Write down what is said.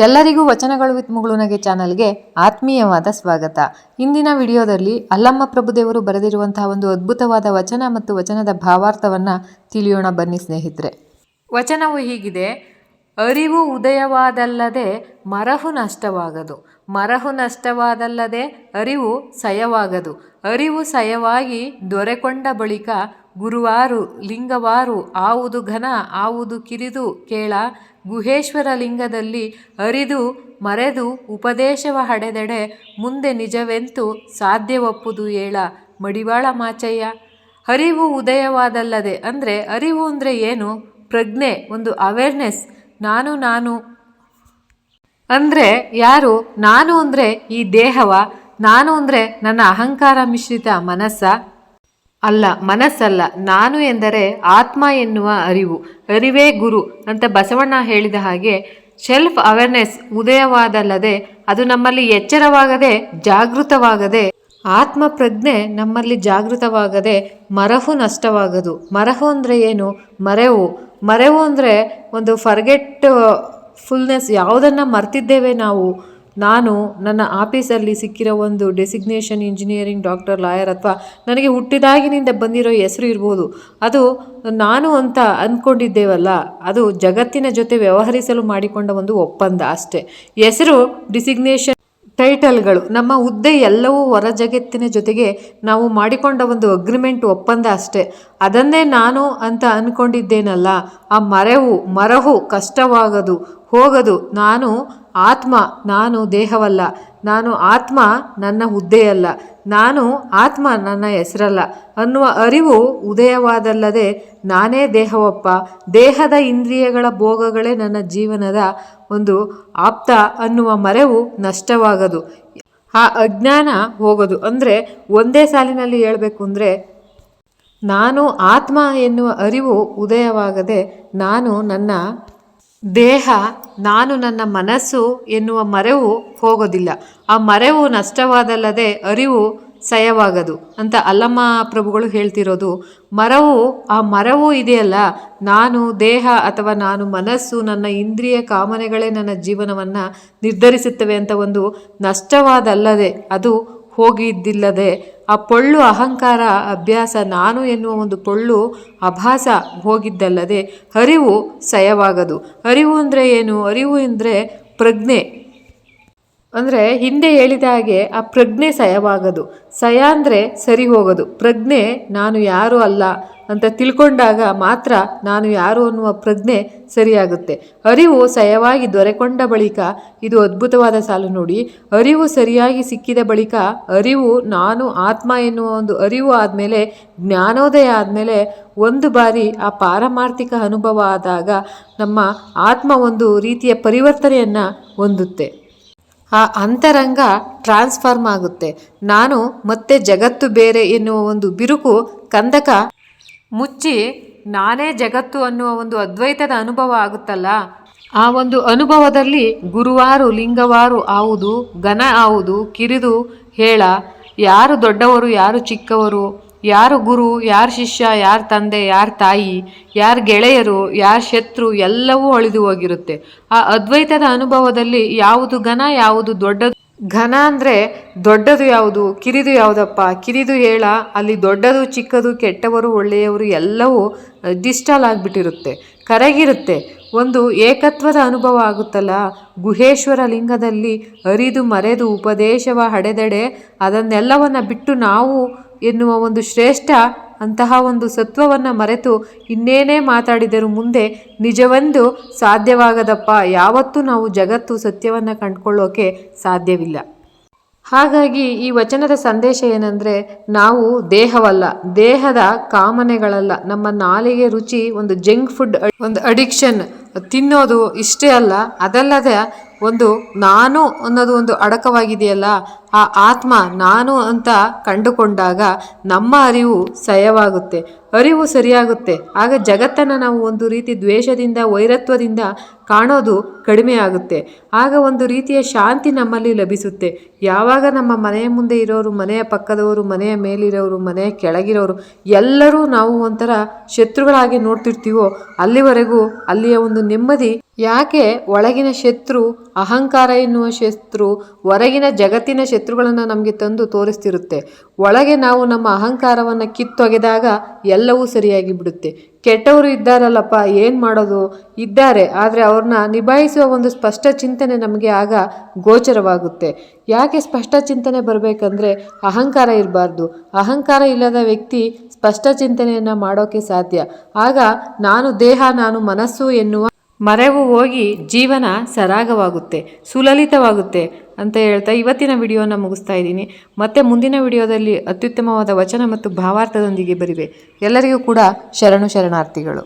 ಎಲ್ಲರಿಗೂ ವಚನಗಳು ವಿತ್ ಮುಗುಳುನಗೆ ಚಾನಲ್ಗೆ ಆತ್ಮೀಯವಾದ ಸ್ವಾಗತ. ಇಂದಿನ ವಿಡಿಯೋದಲ್ಲಿ ಅಲ್ಲಮ್ಮ ಪ್ರಭುದೇವರು ಬರೆದಿರುವಂತಹ ಒಂದು ಅದ್ಭುತವಾದ ವಚನ ಮತ್ತು ವಚನದ ಭಾವಾರ್ಥವನ್ನು ತಿಳಿಯೋಣ ಬನ್ನಿ ಸ್ನೇಹಿತರೆ. ವಚನವು ಹೀಗಿದೆ: ಅರಿವು ಉದಯವಾದಲ್ಲದೆ ಮರಹು ನಷ್ಟವಾಗದು, ಮರಹು ನಷ್ಟವಾದಲ್ಲದೆ ಅರಿವು ಸಯವಾಗದು, ಅರಿವು ಸಯವಾಗಿ ದೊರೆಕೊಂಡ ಬಳಿಕ ಗುರುವಾರು ಲಿಂಗವಾರು ಆವುದು ಘನ ಆವುದು ಕಿರಿದು ಕೇಳ, ಗುಹೇಶ್ವರ ಲಿಂಗದಲ್ಲಿ ಅರಿದು ಮರೆದು ಉಪದೇಶವ ಹಡೆದೆಡೆ ಮುಂದೆ ನಿಜವೆಂತು ಸಾಧ್ಯವಪ್ಪುದು ಏಳ ಮಡಿವಾಳ ಮಾಚಯ್ಯ. ಅರಿವು ಉದಯವಾದಲ್ಲದೆ ಅಂದರೆ ಅರಿವು ಅಂದರೆ ಏನು? ಪ್ರಜ್ಞೆ, ಒಂದು ಅವೇರ್ನೆಸ್. ನಾನು ಅಂದರೆ ಯಾರು? ನಾನು ಅಂದರೆ ಈ ದೇಹವ? ನಾನು ಅಂದರೆ ನನ್ನ ಅಹಂಕಾರ ಮಿಶ್ರಿತ ಮನಸ್ಸ? ಅಲ್ಲ, ಮನಸ್ಸಲ್ಲ. ನಾನು ಎಂದರೆ ಆತ್ಮ ಎನ್ನುವ ಅರಿವು. ಅರಿವೇ ಗುರು ಅಂತ ಬಸವಣ್ಣ ಹೇಳಿದ ಹಾಗೆ ಸೆಲ್ಫ್ ಅವೇರ್ನೆಸ್ ಉದಯವಾದಲ್ಲದೆ, ಅದು ನಮ್ಮಲ್ಲಿ ಎಚ್ಚರವಾಗದೆ ಜಾಗೃತವಾಗದೆ, ಆತ್ಮ ಪ್ರಜ್ಞೆ ನಮ್ಮಲ್ಲಿ ಜಾಗೃತವಾಗದೆ ಮರಹು ನಷ್ಟವಾಗದು. ಮರಹು ಅಂದರೆ ಏನು? ಮರೆವು. ಮರೆವು ಅಂದರೆ ಒಂದು ಫರ್ಗೆಟ್ ಫುಲ್ನೆಸ್. ಯಾವುದನ್ನು ಮರ್ತಿದ್ದೇವೆ ನಾವು. ನಾನು ನನ್ನ ಆಫೀಸಲ್ಲಿ ಸಿಕ್ಕಿರೋ ಒಂದು ಡೆಸಿಗ್ನೇಷನ್ ಇಂಜಿನಿಯರಿಂಗ್, ಡಾಕ್ಟರ್, ಲಾಯರ್, ಅಥವಾ ನನಗೆ ಹುಟ್ಟಿದಾಗಿನಿಂದ ಬಂದಿರೋ ಹೆಸರು ಇರ್ಬೋದು. ಅದು ನಾನು ಅಂತ ಅಂದ್ಕೊಂಡಿದ್ದೇವಲ್ಲ, ಅದು ಜಗತ್ತಿನ ಜೊತೆ ವ್ಯವಹರಿಸಲು ಮಾಡಿಕೊಂಡ ಒಂದು ಒಪ್ಪಂದ ಅಷ್ಟೇ. ಹೆಸರು, ಡಿಸಿಗ್ನೇಷನ್, ಟೈಟಲ್ಗಳು, ನಮ್ಮ ಹುದ್ದೆ ಎಲ್ಲವೂ ಹೊರ ಜಗತ್ತಿನ ಜೊತೆಗೆ ನಾವು ಮಾಡಿಕೊಂಡ ಒಂದು ಅಗ್ರಿಮೆಂಟ್, ಒಪ್ಪಂದ ಅಷ್ಟೇ. ಅದನ್ನೇ ನಾನು ಅಂತ ಅಂದ್ಕೊಂಡಿದ್ದೇನಲ್ಲ, ಆ ಮರಹು ಕಷ್ಟವಾಗದು, ಹೋಗದು. ನಾನು ಆತ್ಮ, ನಾನು ದೇಹವಲ್ಲ. ನಾನು ಆತ್ಮ, ನನ್ನ ಹುದ್ದೆಯಲ್ಲ. ನಾನು ಆತ್ಮ, ನನ್ನ ಹೆಸರಲ್ಲ ಅನ್ನುವ ಅರಿವು ಉದಯವಾದಲ್ಲದೆ ನಾನೇ ದೇಹವಪ್ಪ, ದೇಹದ ಇಂದ್ರಿಯಗಳ ಭೋಗಗಳೇ ನನ್ನ ಜೀವನದ ಒಂದು ಆಪ್ತ ಅನ್ನುವ ಮರೆವು ನಷ್ಟವಾಗದು, ಆ ಅಜ್ಞಾನ ಹೋಗೋದು. ಅಂದರೆ ಒಂದೇ ಸಾಲಿನಲ್ಲಿ ಹೇಳಬೇಕು ಅಂದರೆ, ನಾನು ಆತ್ಮ ಎನ್ನುವ ಅರಿವು ಉದಯವಾಗದೆ ನಾನು ನನ್ನ ದೇಹ, ನಾನು ನನ್ನ ಮನಸ್ಸು ಎನ್ನುವ ಮರೆವು ಹೋಗೋದಿಲ್ಲ. ಆ ಮರೆವು ನಷ್ಟವಾದಲ್ಲದೆ ಅರಿವು ಸಯವಾಗದು ಅಂತ ಅಲ್ಲಮ್ಮ ಪ್ರಭುಗಳು ಹೇಳ್ತಿರೋದು. ಆ ಮರವು ಇದೆಯಲ್ಲ, ನಾನು ದೇಹ ಅಥವಾ ನಾನು ಮನಸ್ಸು, ನನ್ನ ಇಂದ್ರಿಯ ಕಾಮನೆಗಳೇ ನನ್ನ ಜೀವನವನ್ನು ನಿರ್ಧರಿಸುತ್ತವೆ ಅಂತ ಒಂದು ನಷ್ಟವಾದಲ್ಲದೆ, ಅದು ಹೋಗಿದ್ದಿಲ್ಲದೆ, ಆ ಪೊಳ್ಳು ಅಹಂಕಾರ ಅಭ್ಯಾಸ, ನಾನು ಎನ್ನುವ ಒಂದು ಪೊಳ್ಳು ಅಭಾಸ ಹೋಗಿದ್ದಲ್ಲದೆ ಅರಿವು ಸಯವಾಗದು. ಅರಿವು ಅಂದರೆ ಏನು? ಅರಿವು ಅಂದರೆ ಪ್ರಜ್ಞೆ. ಅಂದರೆ ಹಿಂದೆ ಹೇಳಿದ ಹಾಗೆ ಆ ಪ್ರಜ್ಞೆ ಸಯವಾಗದು. ಸಯ ಅಂದರೆ ಸರಿ ಹೋಗೋದು. ಪ್ರಜ್ಞೆ ನಾನು ಯಾರು ಅಲ್ಲ ಅಂತ ತಿಳ್ಕೊಂಡಾಗ ಮಾತ್ರ ನಾನು ಯಾರು ಅನ್ನುವ ಪ್ರಜ್ಞೆ ಸರಿಯಾಗುತ್ತೆ. ಅರಿವು ಸಯವಾಗಿ ದೊರೆಕೊಂಡ ಬಳಿಕ, ಇದು ಅದ್ಭುತವಾದ ಸಾಲು ನೋಡಿ. ಅರಿವು ಸರಿಯಾಗಿ ಸಿಕ್ಕಿದ ಬಳಿಕ, ಅರಿವು ನಾನು ಆತ್ಮ ಎನ್ನುವ ಒಂದು ಅರಿವು ಆದಮೇಲೆ, ಜ್ಞಾನೋದಯ ಆದಮೇಲೆ, ಒಂದು ಬಾರಿ ಆ ಪಾರಮಾರ್ಥಿಕ ಅನುಭವ ಆದಾಗ ನಮ್ಮ ಆತ್ಮ ಒಂದು ರೀತಿಯ ಪರಿವರ್ತನೆಯನ್ನು ಹೊಂದುತ್ತೆ. ಆ ಅಂತರಂಗ ಟ್ರಾನ್ಸ್ಫಾರ್ಮ್ ಆಗುತ್ತೆ. ನಾನು ಮತ್ತೆ ಜಗತ್ತು ಬೇರೆ ಎನ್ನುವ ಒಂದು ಬಿರುಕು ಕಂದಕ ಮುಚ್ಚಿ ನಾನೇ ಜಗತ್ತು ಅನ್ನುವ ಒಂದು ಅದ್ವೈತದ ಅನುಭವ ಆಗುತ್ತಲ್ಲ, ಆ ಒಂದು ಅನುಭವದಲ್ಲಿ ಗುರುವಾರು ಲಿಂಗವಾರು ಆವುದು ಘನ ಆವುದು ಕಿರಿದು ಹೇಳ, ಯಾರು ದೊಡ್ಡವರು ಯಾರು ಚಿಕ್ಕವರು, ಯಾರು ಗುರು ಯಾರು ಶಿಷ್ಯ, ಯಾರು ತಂದೆ ಯಾರು ತಾಯಿ, ಯಾರು ಗೆಳೆಯರು ಯಾರು ಶತ್ರು, ಎಲ್ಲವೂ ಅಳಿದು ಹೋಗಿರುತ್ತೆ. ಆ ಅದ್ವೈತದ ಅನುಭವದಲ್ಲಿ ಯಾವುದು ಘನ ಯಾವುದು ದೊಡ್ಡದು. ಘನ ಅಂದರೆ ದೊಡ್ಡದು ಯಾವುದು, ಕಿರಿದು ಯಾವುದಪ್ಪ? ಕಿರಿದು ಹೇಳ, ಅಲ್ಲಿ ದೊಡ್ಡದು ಚಿಕ್ಕದು, ಕೆಟ್ಟವರು ಒಳ್ಳೆಯವರು ಎಲ್ಲವೂ ಡಿಸ್ಟಾಲ್ ಆಗಿಬಿಟ್ಟಿರುತ್ತೆ, ಕರಗಿರುತ್ತೆ. ಒಂದು ಏಕತ್ವದ ಅನುಭವ ಆಗುತ್ತಲ್ಲ. ಗುಹೇಶ್ವರ ಲಿಂಗದಲ್ಲಿ ಅರಿದು ಮರೆದು ಉಪದೇಶವ ಹಡೆದೆಡೆ ಅದನ್ನೆಲ್ಲವನ್ನು ಬಿಟ್ಟು ನಾವು ಎನ್ನುವ ಒಂದು ಶ್ರೇಷ್ಠ ಅಂತಹ ಒಂದು ಸತ್ವವನ್ನು ಮರೆತು ಇನ್ನೇನೇ ಮಾತಾಡಿದರೂ ಮುಂದೆ ನಿಜವೆಂದು ಸಾಧ್ಯವಾಗದಪ್ಪ. ಯಾವತ್ತೂ ನಾವು ಜಗತ್ತು ಸತ್ಯವನ್ನು ಕಂಡುಕೊಳ್ಳೋಕೆ ಸಾಧ್ಯವಿಲ್ಲ. ಹಾಗಾಗಿ ಈ ವಚನದ ಸಂದೇಶ ಏನಂದರೆ, ನಾವು ದೇಹವಲ್ಲ, ದೇಹದ ಕಾಮನೆಗಳಲ್ಲ, ನಮ್ಮ ನಾಲಿಗೆ ರುಚಿ ಒಂದು ಜಂಕ್ ಫುಡ್, ಒಂದು ಅಡಿಕ್ಷನ್, ತಿನ್ನೋದು ಇಷ್ಟೇ ಅಲ್ಲ, ಅದಲ್ಲದೆ ಒಂದು ನಾನು ಅನ್ನೋದು ಒಂದು ಅಡಕವಾಗಿದೆಯಲ್ಲ, ಆ ಆತ್ಮ ನಾನು ಅಂತ ಕಂಡುಕೊಂಡಾಗ ನಮ್ಮ ಅರಿವು ಸಯವಾಗುತ್ತೆ, ಅರಿವು ಸರಿಯಾಗುತ್ತೆ. ಆಗ ಜಗತ್ತನ್ನು ನಾವು ಒಂದು ರೀತಿ ದ್ವೇಷದಿಂದ ವೈರತ್ವದಿಂದ ಕಾಣೋದು ಕಡಿಮೆ ಆಗುತ್ತೆ. ಆಗ ಒಂದು ರೀತಿಯ ಶಾಂತಿ ನಮ್ಮಲ್ಲಿ ಲಭಿಸುತ್ತೆ. ಯಾವಾಗ ನಮ್ಮ ಮನೆಯ ಮುಂದೆ ಇರೋರು, ಮನೆಯ ಪಕ್ಕದವರು, ಮನೆಯ ಮೇಲಿರೋರು, ಮನೆಯ ಕೆಳಗಿರೋರು ಎಲ್ಲರೂ ನಾವು ಒಂಥರ ಶತ್ರುಗಳಾಗಿ ನೋಡ್ತಿರ್ತೀವೋ ಅಲ್ಲಿವರೆಗೂ ಅಲ್ಲಿಯ ಒಂದು ನೆಮ್ಮದಿ. ಯಾಕೆ ಒಳಗಿನ ಶತ್ರು ಅಹಂಕಾರ ಎನ್ನುವ ಶತ್ರು ಹೊರಗಿನ ಜಗತ್ತಿನ ಶತ್ರುಗಳನ್ನು ನಮಗೆ ತಂದು ತೋರಿಸ್ತಿರುತ್ತೆ. ಒಳಗೆ ನಾವು ನಮ್ಮ ಅಹಂಕಾರವನ್ನು ಕಿತ್ತೊಗೆದಾಗ ಎಲ್ಲವೂ ಸರಿಯಾಗಿ ಬಿಡುತ್ತೆ. ಕೆಟ್ಟವರು ಇದ್ದಾರಲ್ಲಪ್ಪ, ಏನು ಮಾಡೋದು, ಇದ್ದಾರೆ, ಆದರೆ ಅವ್ರನ್ನ ನಿಭಾಯಿಸುವ ಒಂದು ಸ್ಪಷ್ಟ ಚಿಂತನೆ ನಮಗೆ ಆಗ ಗೋಚರವಾಗುತ್ತೆ. ಯಾಕೆ ಸ್ಪಷ್ಟ ಚಿಂತನೆ ಬರಬೇಕಂದ್ರೆ ಅಹಂಕಾರ ಇರಬಾರ್ದು. ಅಹಂಕಾರ ಇಲ್ಲದ ವ್ಯಕ್ತಿ ಸ್ಪಷ್ಟ ಚಿಂತನೆಯನ್ನು ಮಾಡೋಕ್ಕೆ ಸಾಧ್ಯ. ಆಗ ನಾನು ದೇಹ, ನಾನು ಮನಸ್ಸು ಎನ್ನುವ ಮರೆವು ಹೋಗಿ ಜೀವನ ಸರಾಗವಾಗುತ್ತೆ, ಸುಲಲಿತವಾಗುತ್ತೆ ಅಂತ ಹೇಳ್ತಾ ಇವತ್ತಿನ ವಿಡಿಯೋನ ಮುಗಿಸ್ತಾ ಇದ್ದೀನಿ. ಮತ್ತೆ ಮುಂದಿನ ವಿಡಿಯೋದಲ್ಲಿ ಅತ್ಯುತ್ತಮವಾದ ವಚನ ಮತ್ತು ಭಾವಾರ್ಥದೊಂದಿಗೆ ಬರಿವೆ. ಎಲ್ಲರಿಗೂ ಕೂಡ ಶರಣಾರ್ಥಿಗಳು.